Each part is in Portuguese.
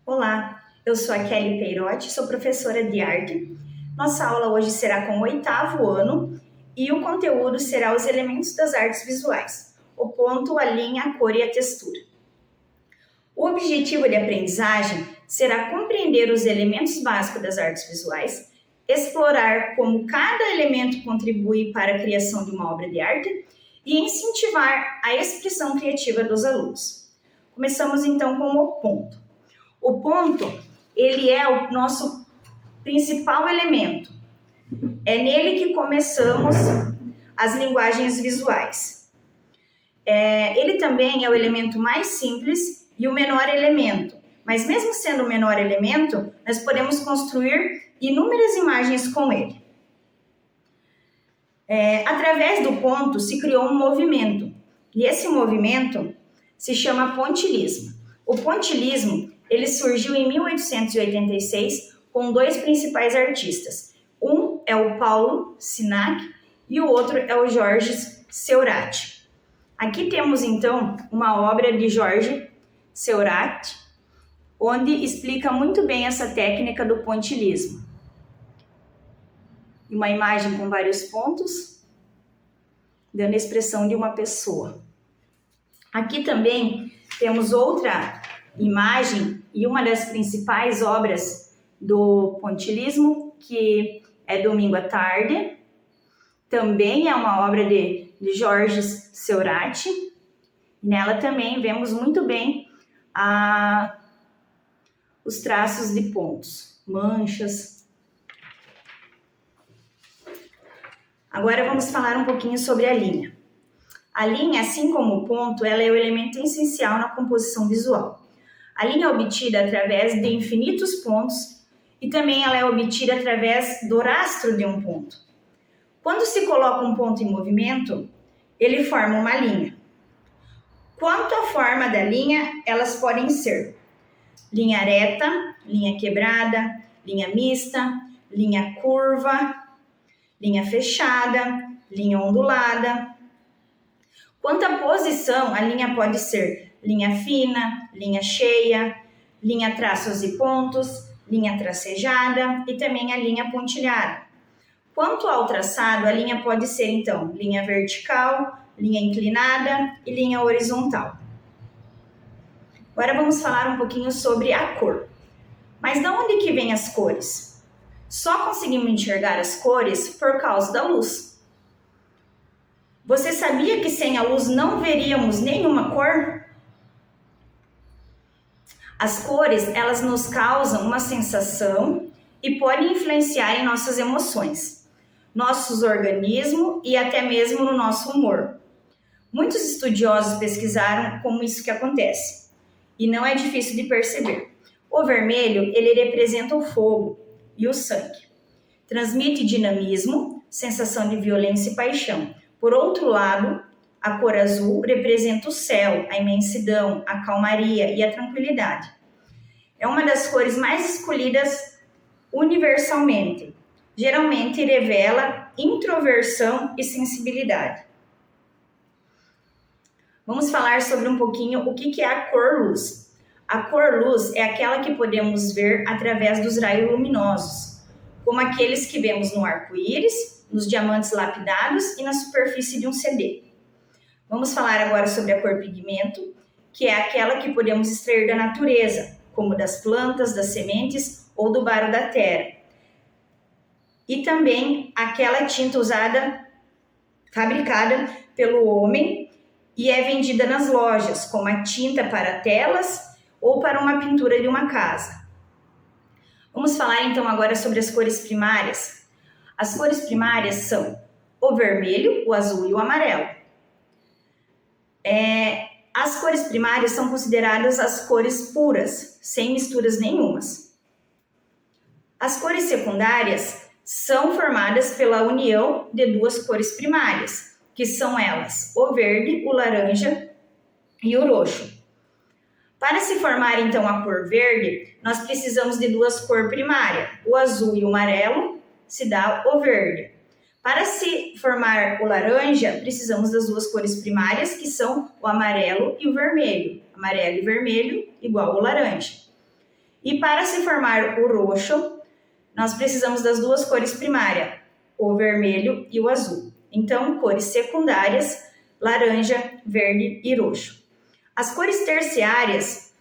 Olá, eu sou a Kelly Peirotti, sou professora de arte. Nossa aula hoje será com o 8º ano e o conteúdo será os elementos das artes visuais, o ponto, a linha, a cor e a textura. O objetivo de aprendizagem será compreender os elementos básicos das artes visuais, explorar como cada elemento contribui para a criação de uma obra de arte e incentivar a expressão criativa dos alunos. Começamos então com o ponto. O ponto, ele é o nosso principal elemento. É nele que começamos as linguagens visuais. Ele também é o elemento mais simples e o menor elemento. Mas mesmo sendo o menor elemento, nós podemos construir inúmeras imagens com ele. Através do ponto se criou um movimento. E esse movimento se chama pontilhismo. O pontilhismo ele surgiu em 1886 com dois principais artistas. Um é o Paulo Sinac e o outro é o Georges Seurat. Aqui temos então uma obra de Georges Seurat, onde explica muito bem essa técnica do pontilhismo. Uma imagem com vários pontos, dando a expressão de uma pessoa. Aqui também temos outra imagem e uma das principais obras do pontilhismo, que é Domingo à Tarde. Também é uma obra de Georges Seurat. Nela também vemos muito bem os traços de pontos, manchas. Agora vamos falar um pouquinho sobre a linha. A linha, assim como o ponto, ela é o elemento essencial na composição visual. A linha é obtida através de infinitos pontos e também ela é obtida através do rastro de um ponto. Quando se coloca um ponto em movimento, ele forma uma linha. Quanto à forma da linha, elas podem ser linha reta, linha quebrada, linha mista, linha curva, linha fechada, linha ondulada. Quanto à posição, a linha pode ser linha fina, linha cheia, linha traços e pontos, linha tracejada e também a linha pontilhada. Quanto ao traçado, a linha pode ser então linha vertical, linha inclinada e linha horizontal. Agora vamos falar um pouquinho sobre a cor. Mas de onde que vêm as cores? Só conseguimos enxergar as cores por causa da luz. Você sabia que sem a luz não veríamos nenhuma cor? As cores, elas nos causam uma sensação e podem influenciar em nossas emoções, nossos organismos e até mesmo no nosso humor. Muitos estudiosos pesquisaram como isso que acontece e não é difícil de perceber. O vermelho, ele representa o fogo e o sangue. Transmite dinamismo, sensação de violência e paixão. Por outro lado, a cor azul representa o céu, a imensidão, a calmaria e a tranquilidade. É uma das cores mais escolhidas universalmente. Geralmente revela introversão e sensibilidade. Vamos falar sobre um pouquinho o que é a cor-luz. A cor-luz é aquela que podemos ver através dos raios luminosos, como aqueles que vemos no arco-íris, nos diamantes lapidados e na superfície de um CD. Vamos falar agora sobre a cor pigmento, que é aquela que podemos extrair da natureza, como das plantas, das sementes ou do barro da terra. E também aquela tinta usada, fabricada pelo homem e é vendida nas lojas, como a tinta para telas ou para uma pintura de uma casa. Vamos falar então agora sobre as cores primárias. As cores primárias são o vermelho, o azul e o amarelo. As cores primárias são consideradas as cores puras, sem misturas nenhumas. As cores secundárias são formadas pela união de duas cores primárias, que são elas o verde, o laranja e o roxo. Para se formar então a cor verde, nós precisamos de duas cores primárias, o azul e o amarelo, se dá o verde. Para se formar o laranja, precisamos das duas cores primárias, que são o amarelo e o vermelho. Amarelo e vermelho igual ao laranja. E para se formar o roxo, nós precisamos das duas cores primárias, o vermelho e o azul. Então, cores secundárias, laranja, verde e roxo. As cores terciárias,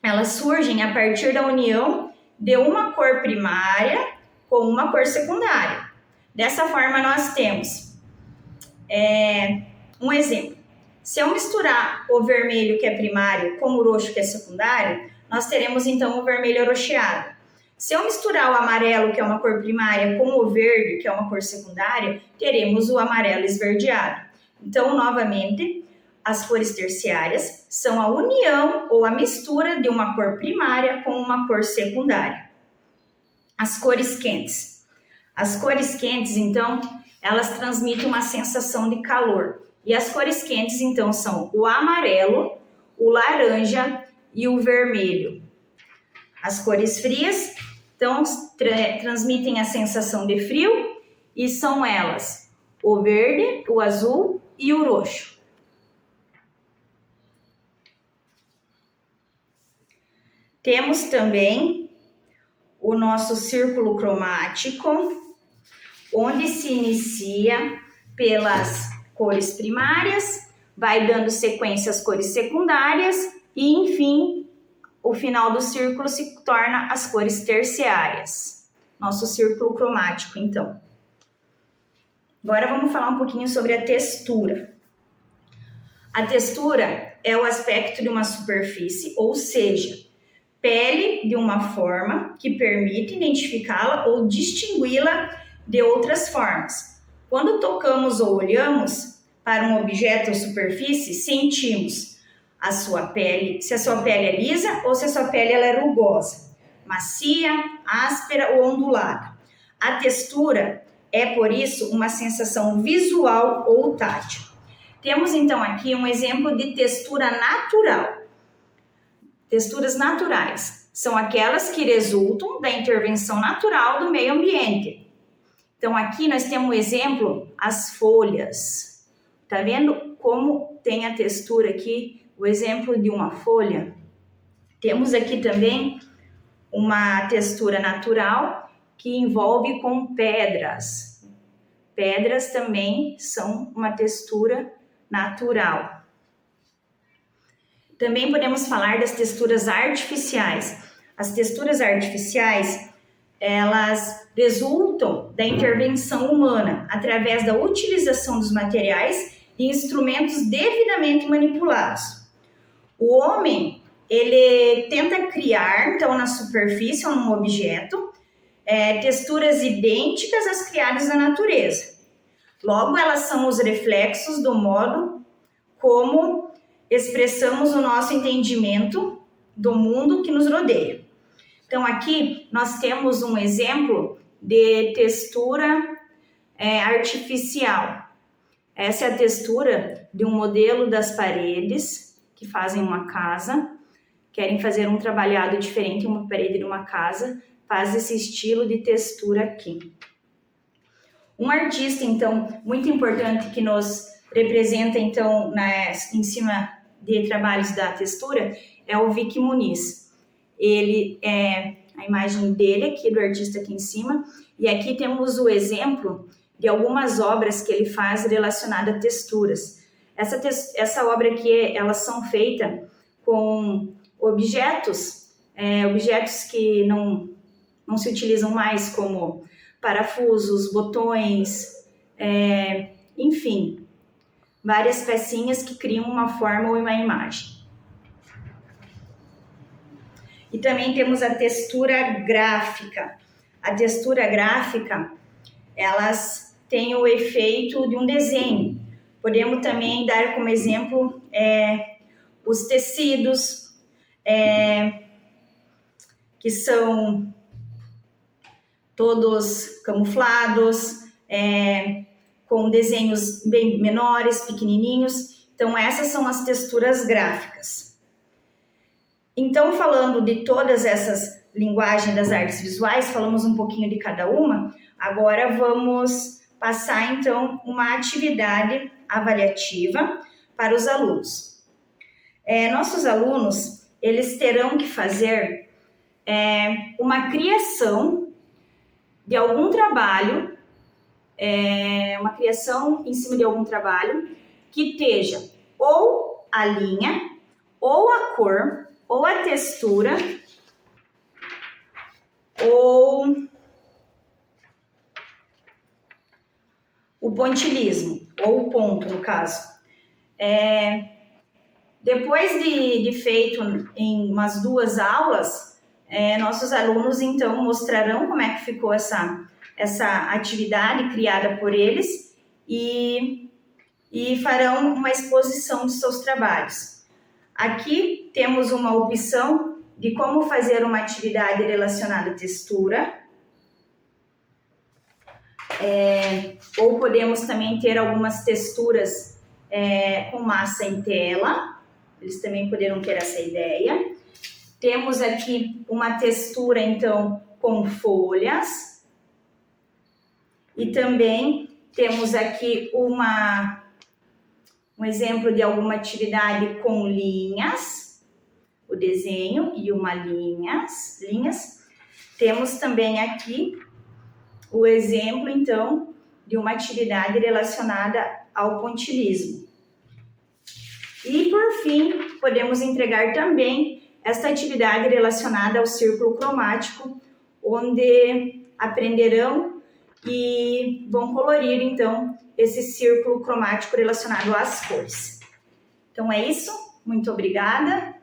elas surgem a partir da união de uma cor primária com uma cor secundária. Dessa forma, nós temos um exemplo. Se eu misturar o vermelho, que é primário, com o roxo, que é secundário, nós teremos então o vermelho roxeado. Se eu misturar o amarelo, que é uma cor primária, com o verde, que é uma cor secundária, teremos o amarelo esverdeado. Então, novamente, as cores terciárias são a união ou a mistura de uma cor primária com uma cor secundária. As cores quentes. As cores quentes, então, elas transmitem uma sensação de calor. E as cores quentes, então, são o amarelo, o laranja e o vermelho. As cores frias, então, transmitem a sensação de frio e são elas o verde, o azul e o roxo. Temos também o nosso círculo cromático, onde se inicia pelas cores primárias, vai dando sequência às cores secundárias e, enfim, o final do círculo se torna as cores terciárias. Nosso círculo cromático, então. Agora vamos falar um pouquinho sobre a textura. A textura é o aspecto de uma superfície, ou seja, pele de uma forma que permite identificá-la ou distingui-la de outras formas. Quando tocamos ou olhamos para um objeto ou superfície, sentimos a sua pele, se a sua pele é lisa ou se a sua pele ela é rugosa, macia, áspera ou ondulada. A textura é, por isso, uma sensação visual ou tátil. Temos, então, aqui um exemplo de textura natural. Texturas naturais são aquelas que resultam da intervenção natural do meio ambiente. Então, aqui nós temos um exemplo, as folhas. Tá vendo como tem a textura aqui? O exemplo de uma folha. Temos aqui também uma textura natural que envolve com pedras. Pedras também são uma textura natural. Também podemos falar das texturas artificiais. As texturas artificiais, elas resultam da intervenção humana através da utilização dos materiais e instrumentos devidamente manipulados. O homem, ele tenta criar, então, na superfície ou num objeto, texturas idênticas às criadas na natureza. Logo, elas são os reflexos do modo como expressamos o nosso entendimento do mundo que nos rodeia. Então, aqui nós temos um exemplo de textura artificial. Essa é a textura de um modelo das paredes que fazem uma casa, querem fazer um trabalhado diferente em uma parede de uma casa, faz esse estilo de textura aqui. Um artista, então, muito importante que nos representa, então, em cima de trabalhos da textura, é o Vic Muniz. Ele é a imagem dele aqui, do artista aqui em cima, e aqui temos o exemplo de algumas obras que ele faz relacionadas a texturas. Essa obra aqui, elas são feitas com objetos que não se utilizam mais, como parafusos, botões, enfim, várias pecinhas que criam uma forma ou uma imagem. E também temos a textura gráfica. A textura gráfica, elas têm o efeito de um desenho. Podemos também dar como exemplo os tecidos, que são todos camuflados, com desenhos bem menores, pequenininhos. Então, essas são as texturas gráficas. Então, falando de todas essas linguagens das artes visuais, falamos um pouquinho de cada uma, agora vamos passar, então, uma atividade avaliativa para os alunos. Nossos alunos, eles terão que fazer uma criação de algum trabalho, uma criação em cima de algum trabalho que esteja ou a linha, ou a cor, ou a textura, ou o pontilhismo, ou o ponto, no caso. Depois de feito em umas 2 aulas, nossos alunos, então, mostrarão como é que ficou essa atividade criada por eles e farão uma exposição de seus trabalhos. Aqui temos uma opção de como fazer uma atividade relacionada à textura, ou podemos também ter algumas texturas com massa em tela, eles também poderão ter essa ideia. Temos aqui uma textura, então, com folhas, e também temos aqui um exemplo de alguma atividade com linhas, o desenho e uma linhas. Temos também aqui o exemplo, então, de uma atividade relacionada ao pontilhismo. E, por fim, podemos entregar também esta atividade relacionada ao círculo cromático, onde aprenderão e vão colorir, então, esse círculo cromático relacionado às cores. Então, é isso. Muito obrigada.